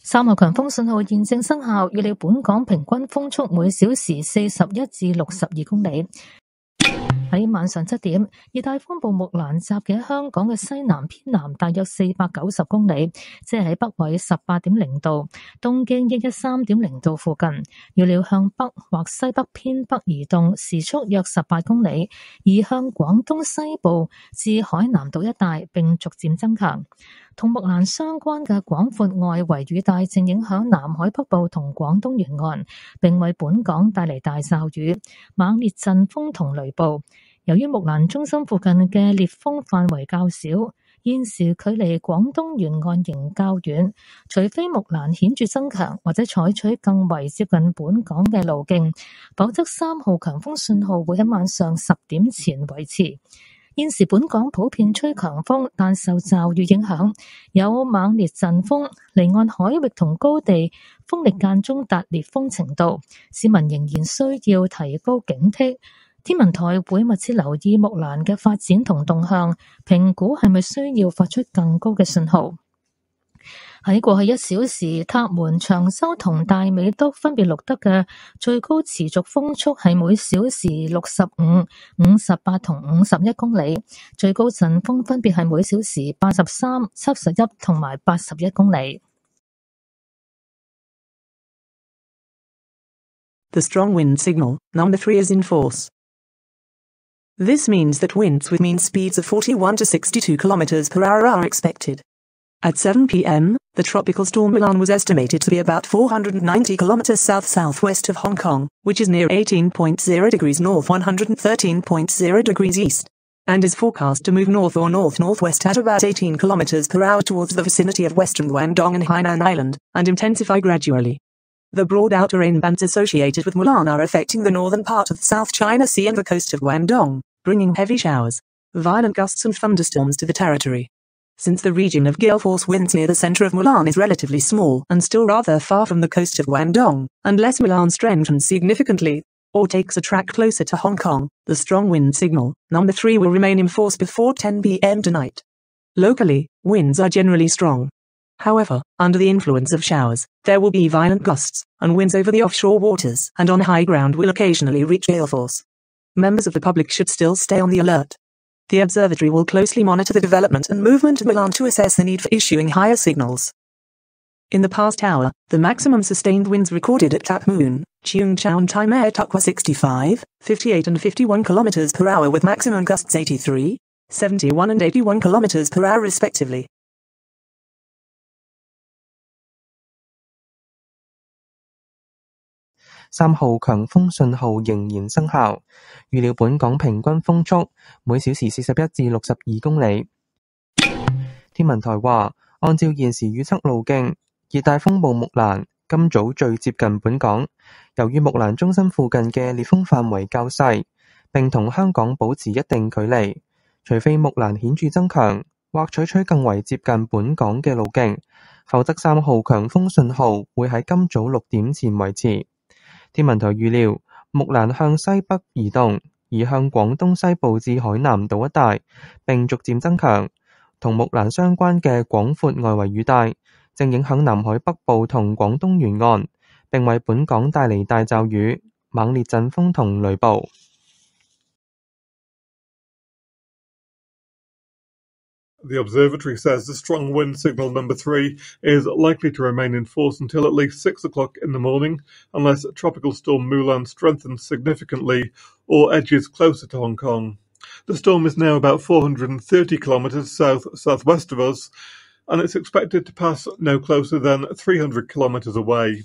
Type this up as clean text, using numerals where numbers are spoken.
3號強風信號現正生效，預料本港平均風速每小時41至62公里。喺晚上7點，熱帶風暴木蘭集結喺香港嘅西南偏南大約490公里，即係喺北緯18.0度、東經113.0度附近。預料向北或西北偏北移動，時速約18公里，移向廣東西部至海南島一帶，並逐漸增強。同木蘭相關嘅廣闊外圍雨帶正影響南海北部同廣東沿岸，並為本港帶嚟大驟雨、猛烈陣風同雷暴。由於木蘭中心附近嘅烈風範圍較小，現時距離廣東沿岸仍較遠，除非木蘭顯著增強或者採取更為接近本港嘅路徑，否則3號強風信號會喺晚上10點前維持。現時本港普遍吹強風，但受驟雨影響，有猛烈陣風，離岸海域同高地風力間中達烈風程度，市民仍然需要提高警惕。天文台會密切留意木蘭嘅發展同動向，評估係咪需要發出更高嘅信號。喺過去1小時，塔門、長洲同大美督分別錄得嘅最高持續風速係每小時65、58同51公里，最高陣風分別係每小時83、71同埋81公里。The strong wind signal, number 3 is in force. This means that winds with mean speeds of 41 to 62 km per hour are expected. At 7 p.m., the tropical storm Milan was estimated to be about 490 km south-southwest of Hong Kong, which is near 18.0 degrees north 113.0 degrees east, and is forecast to move north or north-northwest at about 18 km per hour towards the vicinity of western Guangdong and Hainan Island, and intensify gradually. The broad outer rain bands associated with Milan are affecting the northern part of the South China Sea and the coast of Guangdong, bringing heavy showers, violent gusts and thunderstorms to the territory. Since the region of gale force winds near the center of Milan is relatively small and still rather far from the coast of Guangdong, unless Milan strengthens significantly or takes a track closer to Hong Kong, the strong wind signal, number 3 will remain in force before 10 p.m. tonight. Locally, winds are generally strong. However, under the influence of showers, there will be violent gusts, and winds over the offshore waters and on high ground will occasionally reach gale force. Members of the public should still stay on the alert. The observatory will closely monitor the development and movement of Milan to assess the need for issuing higher signals. In the past hour, the maximum sustained winds recorded at Tap Moon, Cheung Chau and Tai Mea Tuk were 65, 58 and 51 km per hour with maximum gusts 83, 71 and 81 km per hour respectively.三號強風信號仍然生效，預料本港平均風速每小時41至62公里。天文台話，按照現時預測路徑，熱帶風暴木蘭今早最接近本港，由於木蘭中心附近嘅烈風範圍較細，並同香港保持一定距離，除非木蘭顯著增強或採取更為接近本港嘅路徑，否則3號強風信號會喺今早6點前維持。天文台預料，木蘭向西北移動，移向廣東西部至海南島一帶，並逐漸增強。同木蘭相關嘅廣闊外圍雨帶，正影響南海北部同廣東沿岸，並為本港帶嚟大驟雨、猛烈陣風同雷暴。The observatory says the strong wind signal number 3 is likely to remain in force until at least 6 o'clock in the morning, unless tropical storm Mulan strengthens significantly or edges closer to Hong Kong. The storm is now about 430 kilometers south-southwest of us, and it's expected to pass no closer than 300 kilometers away.